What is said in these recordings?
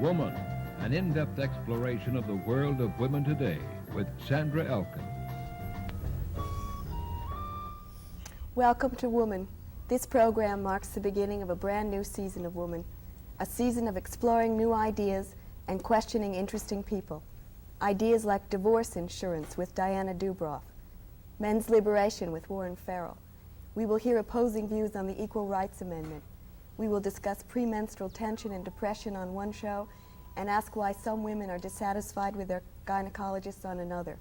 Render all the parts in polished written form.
Woman, an in-depth exploration of the world of women today with Sandra Elkin. Welcome to Woman. This program marks the beginning of a brand new season of Woman, a season of exploring new ideas and questioning interesting people. Ideas like divorce insurance with Diana Dubroff, men's liberation with Warren Farrell. We will hear opposing views on the Equal Rights Amendment. We will discuss premenstrual tension and depression on one show and ask why some women are dissatisfied with their gynecologists on another.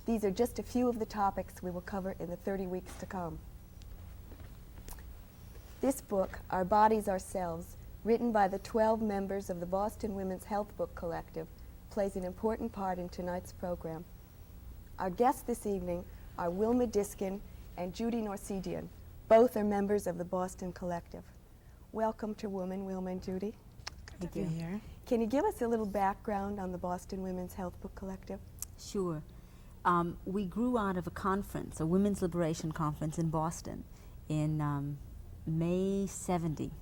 These are just a few of the topics we will cover in the 30 weeks to come. This book, Our Bodies, Ourselves, written by the 12 members of the Boston Women's Health Book Collective, plays an important part in tonight's program. Our guests this evening are Wilma Diskin and Judy Norsigian. Both are members of the Boston Collective. Welcome to Woman, Wilma and Judy. Good to be here. Can you give us a little background on the Boston Women's Health Book Collective? Sure. We grew out of a conference, a women's liberation conference in Boston in May 70.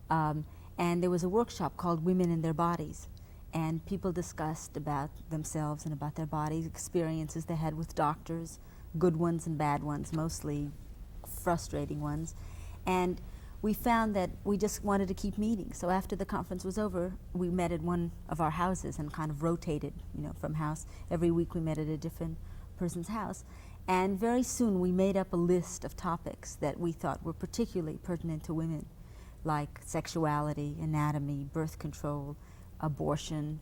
And there was a workshop called Women in Their Bodies. And people discussed about themselves and about their bodies, experiences they had with doctors, good ones and bad ones, mostly frustrating ones. And we found that we just wanted to keep meeting. So after the conference was over, we met at one of our houses and kind of rotated, from house. Every week we met at a different person's house. And very soon we made up a list of topics that we thought were particularly pertinent to women, like sexuality, anatomy, birth control, abortion,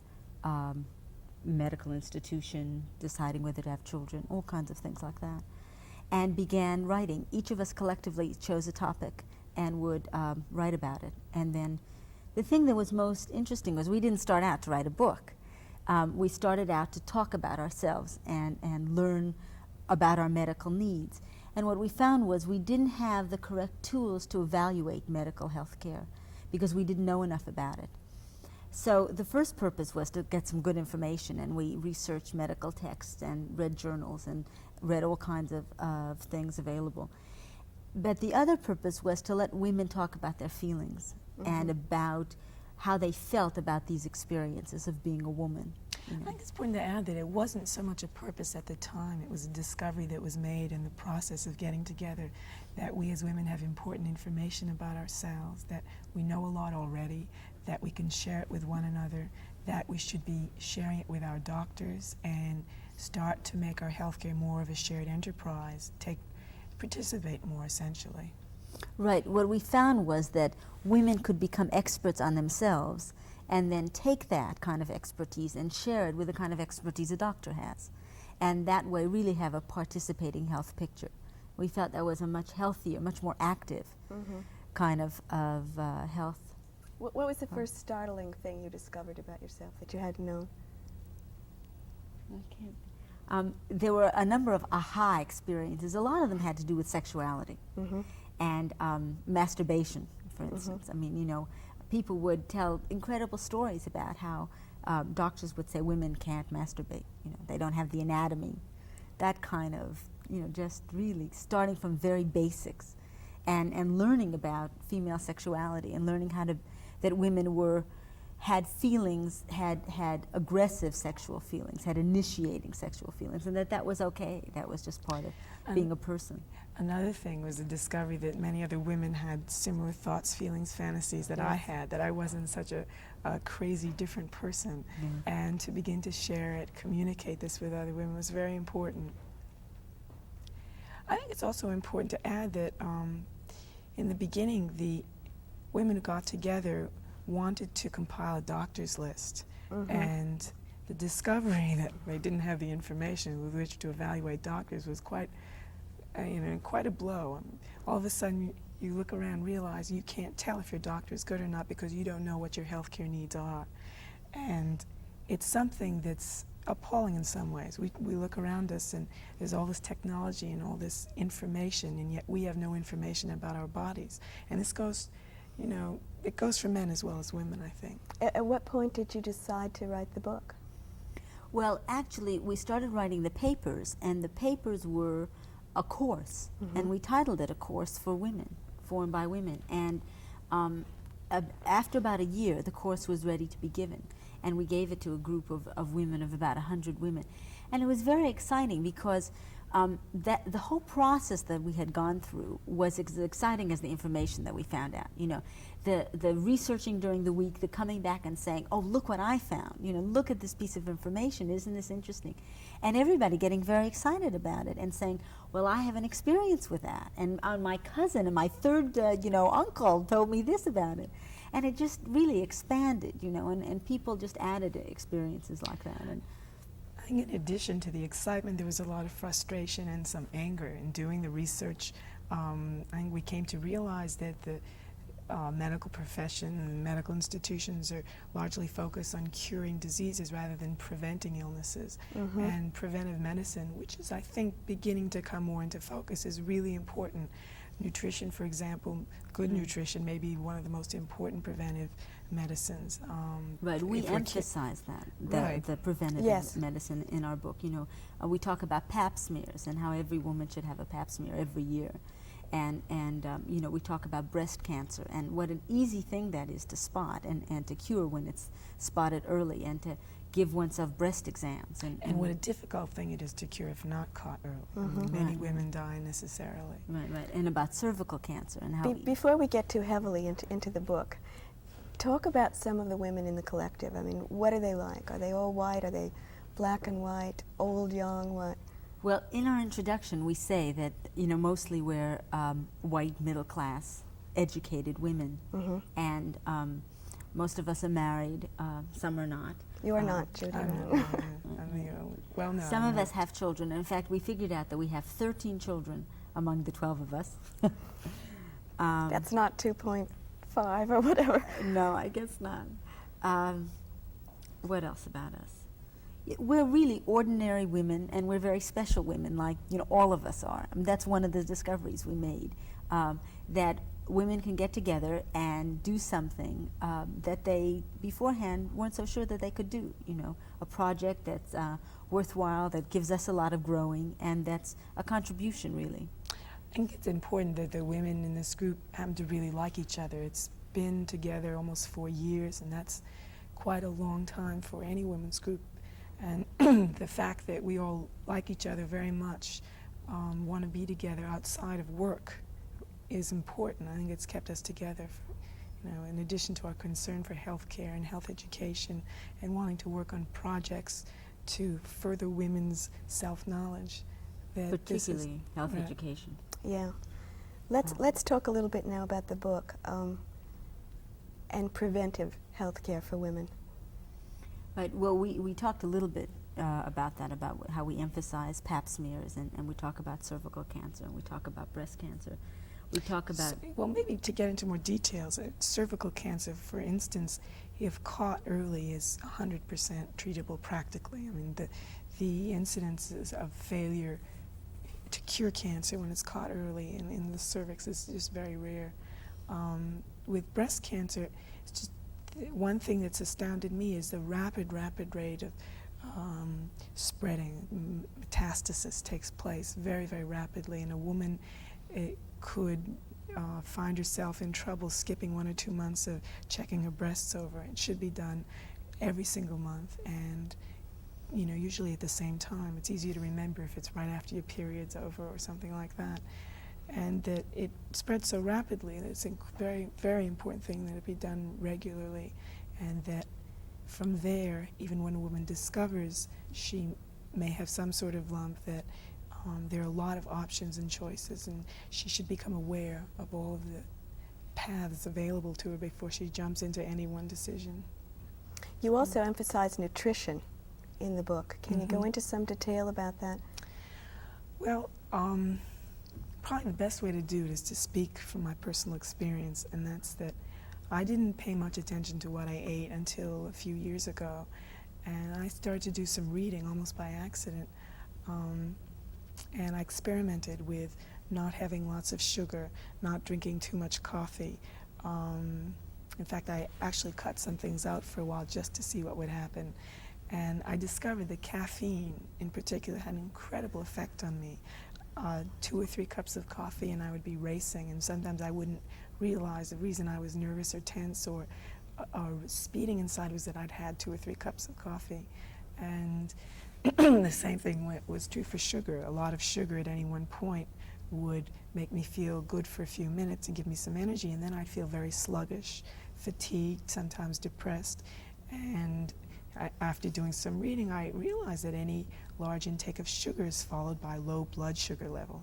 medical institution, deciding whether to have children, all kinds of things like that. And began writing. Each of us collectively chose a topic and would write about it. And then the thing that was most interesting was we didn't start out to write a book. We started out to talk about ourselves and learn about our medical needs. And what we found was we didn't have the correct tools to evaluate medical health care because we didn't know enough about it. So the first purpose was to get some good information, and we researched medical texts and read journals and read all kinds of things available. But the other purpose was to let women talk about their feelings and about how they felt about these experiences of being a woman. I think it's important to add that it wasn't so much a purpose at the time. It was a discovery that was made in the process of getting together, that we as women have important information about ourselves, that we know a lot already, that we can share it with one another, that we should be sharing it with our doctors and start to make our healthcare more of a shared enterprise, participate more essentially. Right. What we found was that women could become experts on themselves and then take that kind of expertise and share it with the kind of expertise a doctor has. And that way really have a participating health picture. We felt that was a much healthier, much more active kind of health. What was the first startling thing you discovered about yourself that you hadn't known? There were a number of aha experiences. A lot of them had to do with sexuality and masturbation, for instance. I mean, people would tell incredible stories about how doctors would say women can't masturbate. They don't have the anatomy. That kind of, just really starting from very basics and learning about female sexuality and learning that women had feelings, had aggressive sexual feelings, had initiating sexual feelings, and that was okay. That was just part of being a person. Another thing was the discovery that many other women had similar thoughts, feelings, fantasies that I had, that I wasn't such a crazy, different person. And to begin to share it, communicate this with other women was very important. I think it's also important to add that in the beginning, the women who got together wanted to compile a doctor's list, and the discovery that they didn't have the information with which to evaluate doctors was quite a blow. All of a sudden, you look around and realize you can't tell if your doctor is good or not because you don't know what your healthcare needs are, and it's something that's appalling in some ways. We look around us and there's all this technology and all this information, and yet we have no information about our bodies. And this goes, it goes for men as well as women, I think. At what point did you decide to write the book? Well, actually, we started writing the papers, and the papers were a course, and we titled it A Course for Women, formed by women. And after about a year, the course was ready to be given, and we gave it to a group of women, of about 100 women. And it was very exciting because that the whole process that we had gone through was as exciting as the information that we found out. You know, the researching during the week, the coming back and saying, "Oh, look what I found! You know, look at this piece of information. Isn't this interesting?" And everybody getting very excited about it and saying, "Well, I have an experience with that, and my cousin and my third, uncle told me this about it," and it just really expanded. You know, and people just added experiences like that. And I think in addition to the excitement, there was a lot of frustration and some anger in doing the research. I think we came to realize that the medical profession and medical institutions are largely focused on curing diseases rather than preventing illnesses. And preventive medicine, which is, I think, beginning to come more into focus, is really important. Nutrition, for example, good nutrition may be one of the most important preventive medicines. Right, we emphasize that, the preventative medicine in our book. You know, we talk about pap smears and how every woman should have a pap smear every year. And you know, we talk about breast cancer and what an easy thing that is to spot and to cure when it's spotted early, and to give oneself breast exams. And what a difficult thing it is to cure if not caught early. Many women die necessarily. Right, right. And about cervical cancer and how... Before we get too heavily into the book, talk about some of the women in the collective. I mean, what are they like? Are they all white? Are they black and white, old, young, what? Well, in our introduction, we say that, you know, mostly we're white, middle-class, educated women, and most of us are married. Some are not. You are not, Judy. Well, no. Some of us have children. In fact, we figured out that we have 13 children among the 12 of us. That's not 2.5 or whatever. No, I guess not. What else about us? We're really ordinary women, and we're very special women, like, you know, all of us are. I mean, that's one of the discoveries we made, that women can get together and do something that they beforehand weren't so sure that they could do. You know, a project that's worthwhile, that gives us a lot of growing, and that's a contribution, really. I think it's important that the women in this group happen to really like each other. It's been together almost 4 years, and that's quite a long time for any women's group. And the fact that we all like each other very much, want to be together outside of work, is important. I think it's kept us together, you know, in addition to our concern for health care and health education, and wanting to work on projects to further women's self-knowledge. Particularly health education. Yeah. Let's talk a little bit now about the book and preventive health care for women. Right. Well, we talked a little bit about that, about how we emphasize pap smears, and we talk about cervical cancer, and we talk about breast cancer. We talk about... Well, maybe to get into more details, cervical cancer, for instance, if caught early, is 100% treatable practically. I mean, the incidences of failure to cure cancer when it's caught early in the cervix is just very rare. With breast cancer, it's just one thing that's astounded me is the rapid rate of spreading. Metastasis takes place very, very rapidly, and a woman could find herself in trouble skipping 1 or 2 months of checking her breasts over. It should be done every single month, and you know, usually at the same time. It's easier to remember if it's right after your period's over or something like that. And that it spreads so rapidly that it's a very, very important thing that it be done regularly, and that from there, even when a woman discovers she may have some sort of lump, that there are a lot of options and choices, and she should become aware of all of the paths available to her before she jumps into any one decision. You also emphasize nutrition in the book. Can you go into some detail about that? Well, probably the best way to do it is to speak from my personal experience, and that's that I didn't pay much attention to what I ate until a few years ago, and I started to do some reading almost by accident, and I experimented with not having lots of sugar, not drinking too much coffee. In fact, I actually cut some things out for a while just to see what would happen, and I discovered that caffeine in particular had an incredible effect on me. 2 or 3 cups of coffee and I would be racing, and sometimes I wouldn't realized the reason I was nervous or tense or speeding inside was that I'd had 2 or 3 cups of coffee. And the same thing was true for sugar. A lot of sugar at any one point would make me feel good for a few minutes and give me some energy, and then I'd feel very sluggish, fatigued, sometimes depressed. And after doing some reading, I realized that any large intake of sugar is followed by low blood sugar level.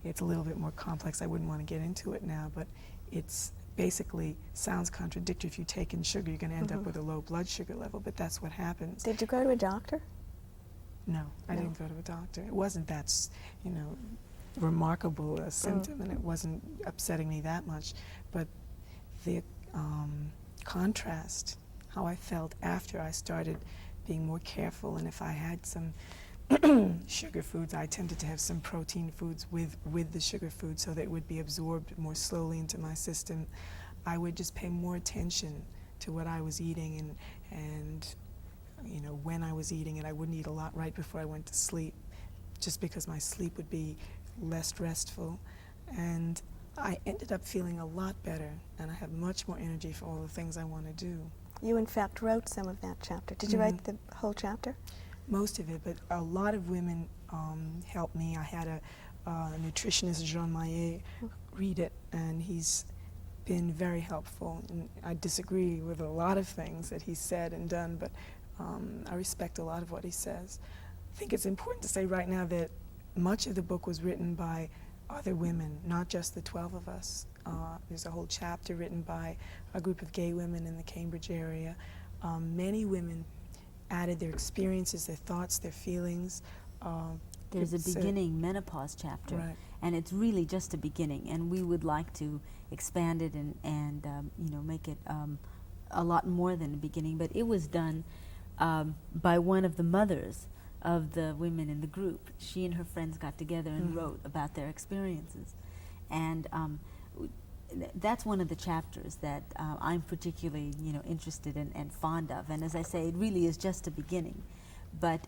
It's a little bit more complex. I wouldn't want to get into it now, but it's basically sounds contradictory. If you take in sugar, you're going to end up with a low blood sugar level, but that's what happens. Did you go to a doctor? No, I didn't go to a doctor. It wasn't that, remarkable a symptom, and it wasn't upsetting me that much. But the contrast, how I felt after I started being more careful, and if I had some sugar foods, I tended to have some protein foods with the sugar food so that it would be absorbed more slowly into my system. I would just pay more attention to what I was eating and when I was eating it. I wouldn't eat a lot right before I went to sleep, just because my sleep would be less restful. And I ended up feeling a lot better, and I have much more energy for all the things I want to do. You, in fact, wrote some of that chapter. Did you write the whole chapter? Most of it, but a lot of women helped me. I had a nutritionist, Jean Maillet, read it, and he's been very helpful. And I disagree with a lot of things that he said and done, but I respect a lot of what he says. I think it's important to say right now that much of the book was written by other women, not just the 12 of us. There's a whole chapter written by a group of gay women in the Cambridge area. Many women added their experiences, their thoughts, their feelings. There's a beginning menopause chapter, right. And it's really just a beginning, and we would like to expand it and make it a lot more than a beginning. But it was done by one of the mothers of the women in the group. She and her friends got together and wrote about their experiences, and that's one of the chapters that I'm particularly interested in and fond of. And as I say, it really is just a beginning. But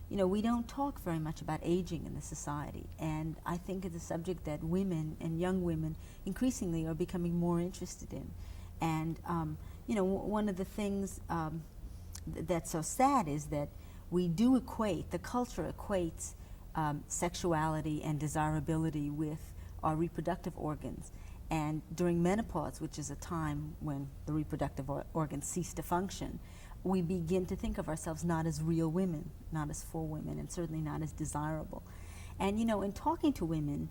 we don't talk very much about aging in the society, and I think it's a subject that women and young women increasingly are becoming more interested in. And one of the things that's so sad is that we do equate, the culture equates sexuality and desirability with our reproductive organs. And during menopause, which is a time when the reproductive organs cease to function, we begin to think of ourselves not as real women, not as full women, and certainly not as desirable. And in talking to women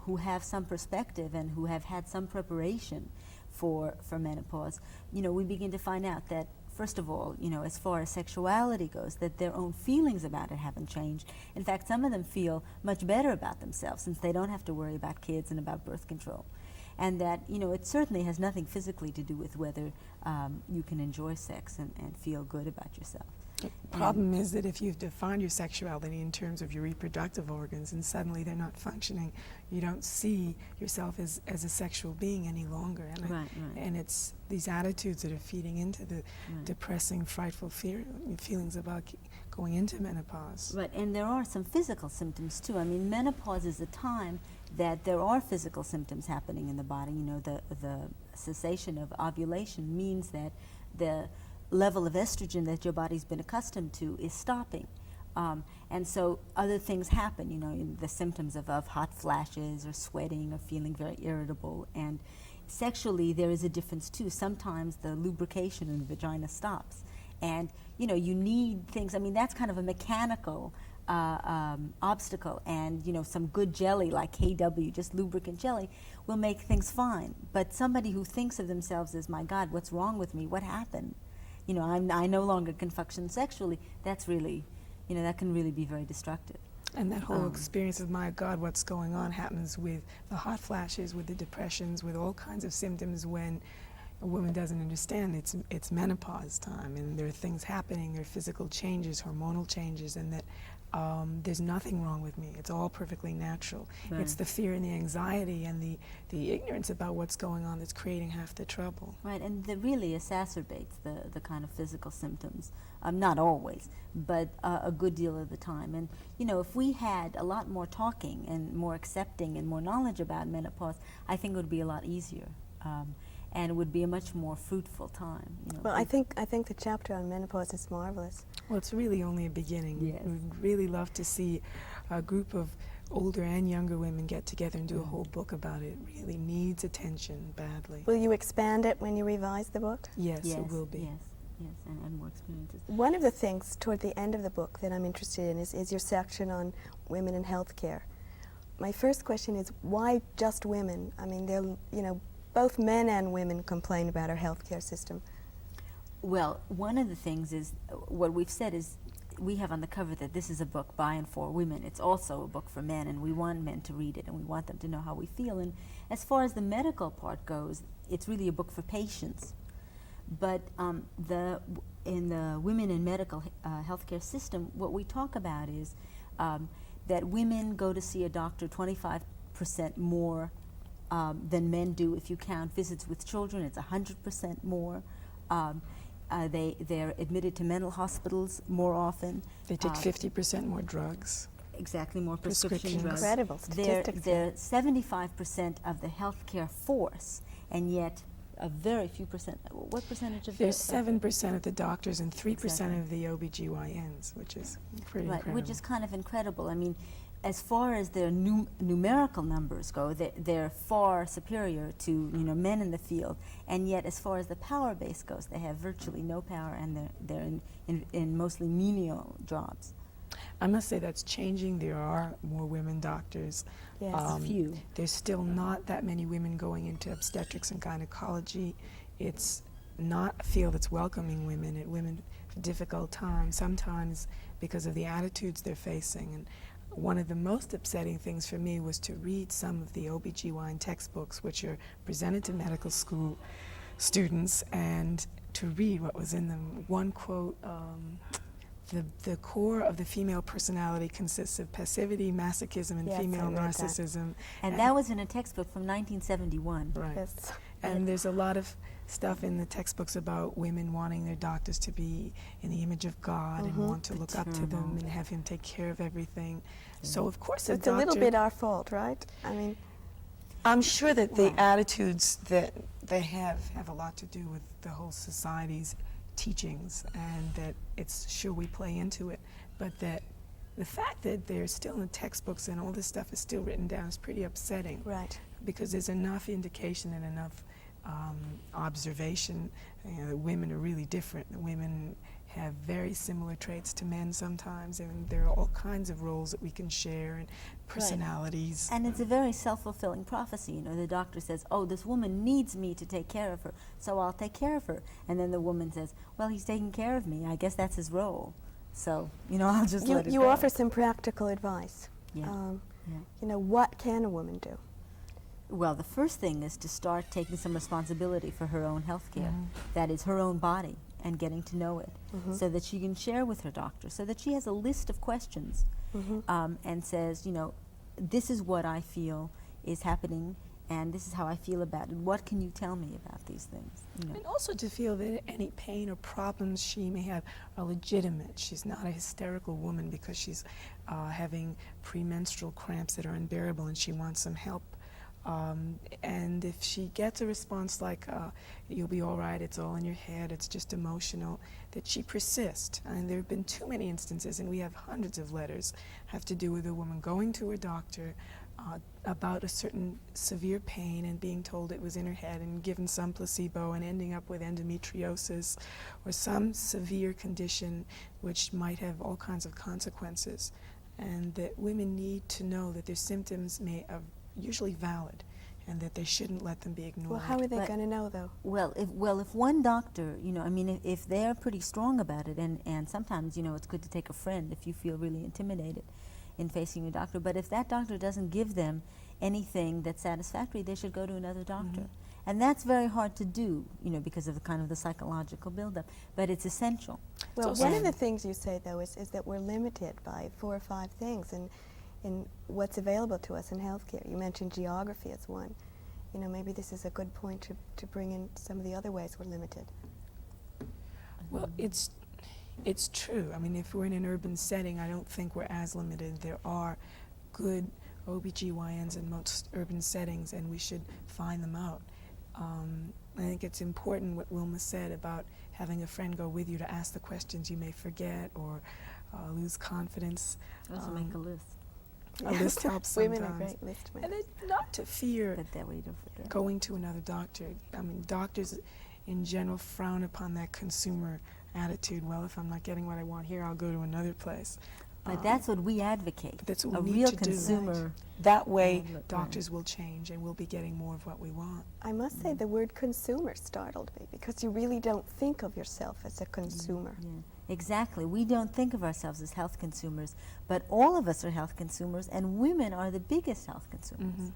who have some perspective and who have had some preparation for menopause, we begin to find out that, first of all, as far as sexuality goes, that their own feelings about it haven't changed. In fact, some of them feel much better about themselves since they don't have to worry about kids and about birth control. And that, it certainly has nothing physically to do with whether you can enjoy sex and feel good about yourself. The problem is that if you've defined your sexuality in terms of your reproductive organs and suddenly they're not functioning, you don't see yourself as a sexual being any longer. And, right. And it's these attitudes that are feeding into the depressing, frightful feelings about going into menopause. Right, and there are some physical symptoms too. I mean, menopause is a time that there are physical symptoms happening in the body. The cessation of ovulation means that the level of estrogen that your body's been accustomed to is stopping. And so other things happen, the symptoms of hot flashes or sweating or feeling very irritable. And sexually, there is a difference too. Sometimes the lubrication in the vagina stops. And, you need things. I mean, that's kind of a mechanical obstacle. And, some good jelly like KW, just lubricant jelly, will make things fine. But somebody who thinks of themselves as, my God, what's wrong with me? What happened? I no longer can function sexually. That's really, that can really be very destructive. And that whole experience of, my God, what's going on, happens with the hot flashes, with the depressions, with all kinds of symptoms when a woman doesn't understand it's menopause time, and there are things happening, there are physical changes, hormonal changes, and that there's nothing wrong with me. It's all perfectly natural. Right. It's the fear and the anxiety and the ignorance about what's going on that's creating half the trouble. Right, and that really exacerbates the kind of physical symptoms. Not always, but a good deal of the time. And, if we had a lot more talking and more accepting and more knowledge about menopause, I think it would be a lot easier. and it would be a much more fruitful time. You know, Well, I think the chapter on menopause is marvelous. Well, it's really only a beginning. Yes. We'd really love to see a group of older and younger women get together and do a whole book about it. It really needs attention badly. Will you expand it when you revise the book? Yes, it will be. Yes, and more experiences. One of the things toward the end of the book that I'm interested in is your section on women in healthcare. My first question is, why just women? I mean, both men and women complain about our healthcare system. Well, one of the things is, what we've said is, we have on the cover that this is a book by and for women. It's also a book for men, and we want men to read it, and we want them to know how we feel. And as far as the medical part goes, it's really a book for patients. But in the women in medical healthcare system, what we talk about is that women go to see a doctor 25% more than men do. If you count visits with children, it's 100% more. They're admitted to mental hospitals more often. They take 50% more drugs. Exactly, more prescription Prescriptions. drugs. Incredible statistics. They're 75% of the healthcare force, and yet a very few percent. What percentage of There's 7% of the doctors and 3% Exactly. of the OBGYNs, which is pretty right, incredible. which is kind of incredible. I mean, as far as their numerical numbers go, they're far superior to men in the field, and yet as far as the power base goes, they have virtually no power, and they're in mostly menial jobs. I must say that's changing. There are more women doctors. Yes. Few. There's still not that many women going into obstetrics and gynecology. It's not a field that's welcoming women for difficult times, sometimes because of the attitudes they're facing. And one of the most upsetting things for me was to read some of the OBGYN textbooks, which are presented to medical school students, and to read what was in them. One quote, the core of the female personality consists of passivity, masochism, and Yes, female I read that. narcissism. And that was in a textbook from 1971. Right. Yes. And there's a lot of stuff in the textbooks about women wanting their doctors to be in the image of God and want to look up to them Paternal. and have him take care of everything. So of course So a it's a little doctor- bit our fault, right? I mean, I'm sure that the attitudes that they have a lot to do with the whole society's teachings, and that it's sure we play into it, but that the fact that they're still in the textbooks and all this stuff is still written down is pretty upsetting. right. Because there's enough indication and enough observation that women are really different. The women have very similar traits to men sometimes, and there are all kinds of roles that we can share and personalities. And it's a very self-fulfilling prophecy. The doctor says, oh, this woman needs me to take care of her, so I'll take care of her. And then the woman says, well, he's taking care of me. I guess that's his role. So, I'll just let it You go. offer some practical advice. Yeah. Yeah. What can a woman do? Well, the first thing is to start taking some responsibility for her own health care. That is her own body, and getting to know it, so that she can share with her doctor, so that she has a list of questions and says, this is what I feel is happening, and this is how I feel about it. What can you tell me about these things? And also to feel that any pain or problems she may have are legitimate. She's not a hysterical woman because she's having premenstrual cramps that are unbearable and she wants some help. And if she gets a response like, you'll be all right, it's all in your head, it's just emotional, that she persists. And there have been too many instances, and we have hundreds of letters, have to do with a woman going to her doctor about a certain severe pain and being told it was in her head and given some placebo and ending up with endometriosis or some severe condition which might have all kinds of consequences. And that women need to know that their symptoms are usually valid, and that they shouldn't let them be ignored. Well, how are they But- going to know, though? Well, if one doctor, if they're pretty strong about it, and sometimes, it's good to take a friend if you feel really intimidated in facing your doctor, but if that doctor doesn't give them anything that's satisfactory, they should go to another doctor. And that's very hard to do, because of the psychological buildup, but it's essential. Well, also- one of the things you say, though, is that we're limited by 4 or 5 things in what's available to us in healthcare. You mentioned geography as one. Maybe this is a good point to bring in some of the other ways we're limited. Well, it's true. I mean, if we're in an urban setting, I don't think we're as limited. There are good OBGYNs in most urban settings, and we should find them out. I think it's important what Wilma said about having a friend go with you to ask the questions you may forget or lose confidence. Also make a list. A list helps sometimes. Women are great list makers. And not to fear But that way you don't forget. going to another doctor. I mean, doctors in general frown upon that consumer attitude. Well, if I'm not getting what I want here, I'll go to another place. But that's what we advocate. That's what a we need real to do. consumer. That way, Right. doctors will change and we'll be getting more of what we want. I must say the word consumer startled me because you really don't think of yourself as a consumer. Yeah, exactly. We don't think of ourselves as health consumers, but all of us are health consumers, and women are the biggest health consumers. Mhm.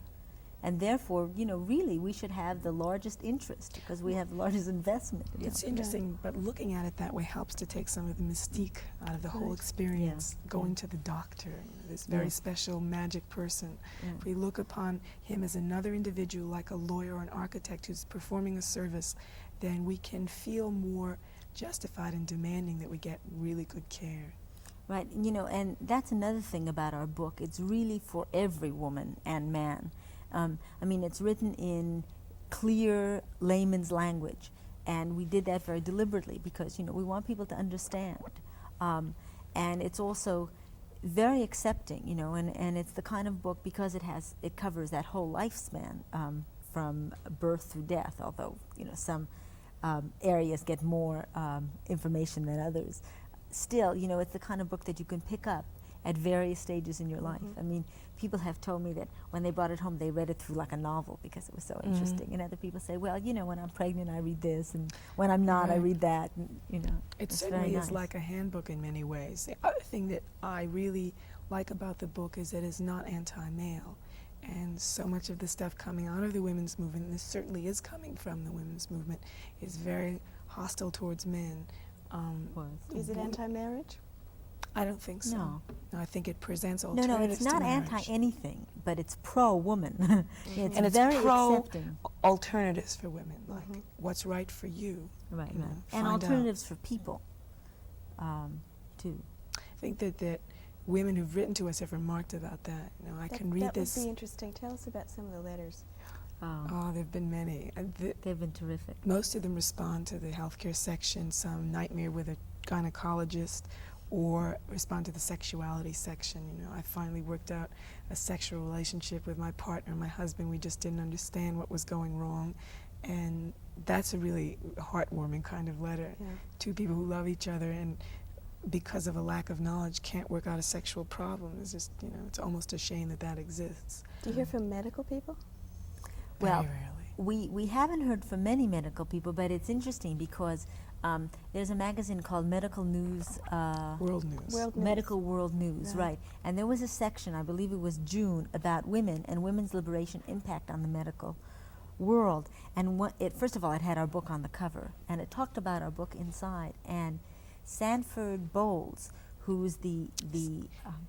And therefore, really, we should have the largest interest because we have the largest investment. in It's health. interesting, but looking at it that way helps to take some of the mystique out of the whole Right. experience. Yeah. Going to the doctor, this very Yes. special magic person. Yeah. If we look upon him as another individual, like a lawyer or an architect who's performing a service, then we can feel more justified in demanding that we get really good care. Right, and that's another thing about our book. It's really for every woman and man. It's written in clear layman's language, and we did that very deliberately because, we want people to understand. And it's also very accepting, and it's the kind of book, because it covers that whole lifespan from birth through death, although, some areas get more information than others. Still, it's the kind of book that you can pick up at various stages in your life. People have told me that when they brought it home, they read it through like a novel because it was so interesting. And other people say, well, when I'm pregnant, I read this, and when I'm not, I Right. read that. And, It it's certainly very is nice. like a handbook in many ways. The other thing that I really like about the book is that it's not anti-male. And so much of the stuff coming out of the women's movement, and this certainly is coming from the women's movement, is very hostile towards men. Is it anti-marriage? I don't think so. No. No, I think it presents No, alternatives it's not to marriage. anti-anything, but it's pro-woman. It's And it's very pro accepting. alternatives for women, like what's right for you. Right, you know, right. And find out. alternatives for people, too. I think that women who've written to us have remarked about that. I can read that this. would be interesting. Tell us about some of the letters. Oh, there have been many. They've been terrific. Most of them respond to the healthcare section, some nightmare with a gynecologist, or respond to the sexuality section. I finally worked out a sexual relationship with my partner, my husband. We just didn't understand what was going wrong. And that's a really heartwarming kind of letter. Yeah. Two people who love each other and because of a lack of knowledge can't work out a sexual problem. It's just, it's almost a shame that exists. Do you hear from medical people? Well, Very rarely. we haven't heard from many medical people, but it's interesting because there's a magazine called Medical News. World News. World News. Medical World News, right. And there was a section, I believe it was June, about women and women's liberation impact on the medical world. And first of all, it had our book on the cover, and it talked about our book inside. And Sanford Bowles, who's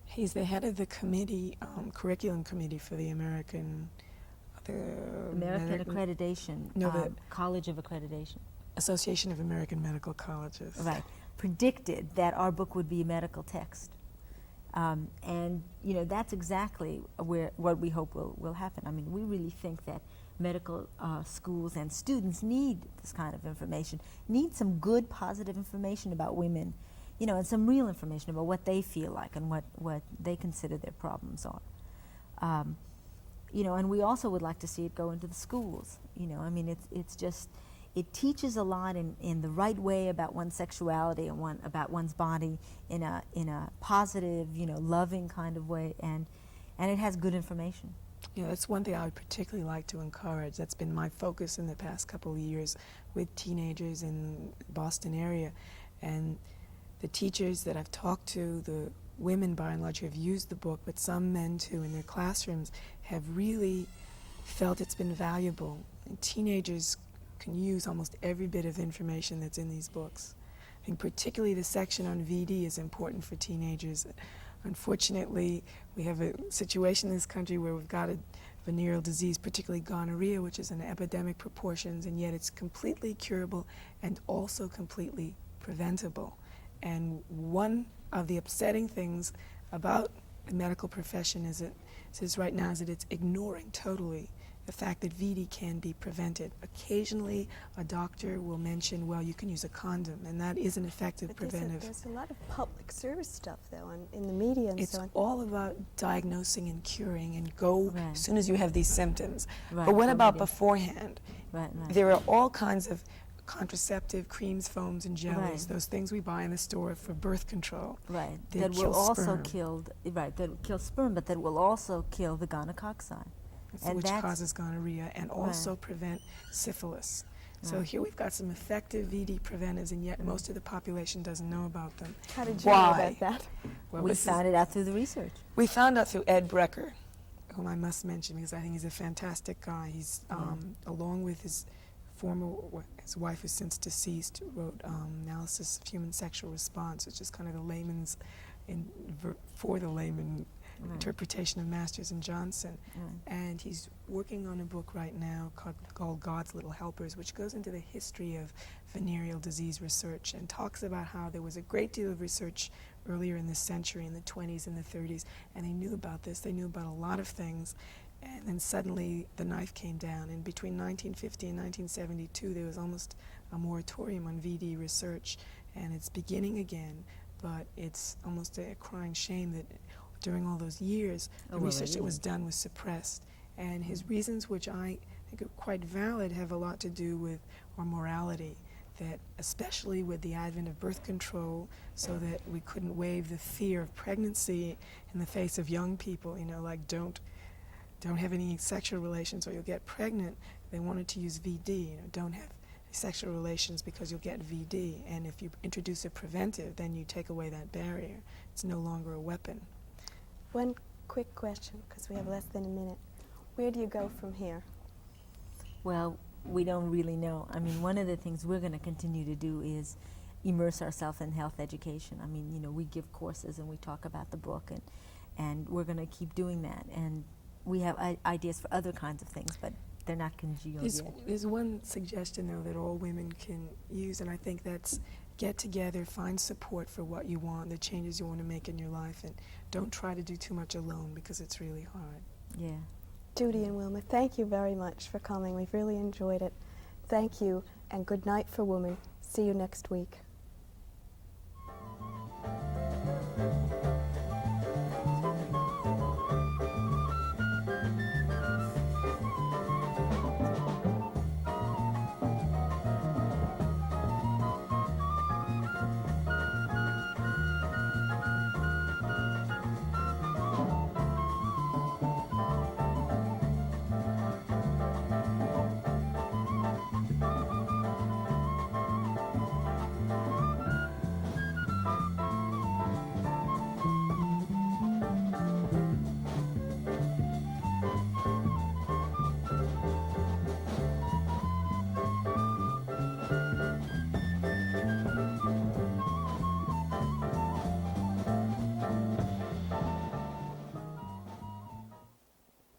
He's the head of the committee, curriculum committee for the American Accreditation, No, the- College of Accreditation. Association of American Medical Colleges. Right, predicted that our book would be a medical text. And that's exactly what we hope will happen. We really think that medical schools and students need this kind of information, need some good, positive information about women, and some real information about what they feel like and what they consider their problems are. And we also would like to see it go into the schools. It teaches a lot in the right way about one's sexuality and about one's body in a positive, loving kind of way, and it has good information. That's one thing I would particularly like to encourage. That's been my focus in the past couple of years with teenagers in the Boston area. And the teachers that I've talked to, the women by and large who have used the book, but some men too in their classrooms, have really felt it's been valuable. And teenagers can use almost every bit of information that's in these books. I think particularly the section on VD is important for teenagers. Unfortunately, we have a situation in this country where we've got a venereal disease, particularly gonorrhea, which is in epidemic proportions, and yet it's completely curable and also completely preventable. And one of the upsetting things about the medical profession is right now is that it's ignoring totally the fact that VD can be prevented. Occasionally, a doctor will mention, well, you can use a condom, and that is an effective But preventive. there's a lot of public service stuff, though, in the media and It's so on. all about diagnosing and curing, and go Right. as soon as you have these symptoms. Right, But what go about ready. beforehand? Right, right. There are all kinds of contraceptive creams, foams, and jellies, Right. those things we buy in the store for birth control. Right. They That kill will also sperm. that will kill sperm, but that will also kill the gonococci. And Which that's- causes gonorrhea, and also prevent syphilis. So Right. here we've got some effective VD preventives, and yet most of the population doesn't know about them. How did you know Why? about that? Well, We this is- found it out through the research. We found out through Ed Brecker, whom I must mention because I think he's a fantastic guy. He's, along with his his wife, who's since deceased, wrote Analysis of Human Sexual Response, which is kind of the layman's, for the layman, interpretation of Masters and Johnson. And he's working on a book right now called God's Little Helpers, which goes into the history of venereal disease research and talks about how there was a great deal of research earlier in this century, in the 20s and the 30s, and they knew about this. They knew about a lot of things. And then suddenly the knife came down. And between 1950 and 1972, there was almost a moratorium on VD research. And it's beginning again, but it's almost a crying shame that during all those years, the research that was done was suppressed. And his reasons, which I think are quite valid, have a lot to do with our morality. That especially with the advent of birth control, so that we couldn't waive the fear of pregnancy in the face of young people, like don't have any sexual relations or you'll get pregnant. They wanted to use VD, don't have sexual relations because you'll get VD. And if you introduce a preventive, then you take away that barrier. It's no longer a weapon. One quick question, because we have less than a minute. Where do you go from here? Well, we don't really know. I mean, one of the things we're going to continue to do is immerse ourselves in health education. I mean, we give courses and we talk about the book, and we're going to keep doing that. And we have ideas for other kinds of things, but they're not congealed yet. There's one suggestion, though, that all women can use, and I think that's get together, find support for what you want, the changes you want to make in your life, and don't try to do too much alone because it's really hard. Yeah. Judy and Wilma, thank you very much for coming. We've really enjoyed it. Thank you, and good night for women. See you next week.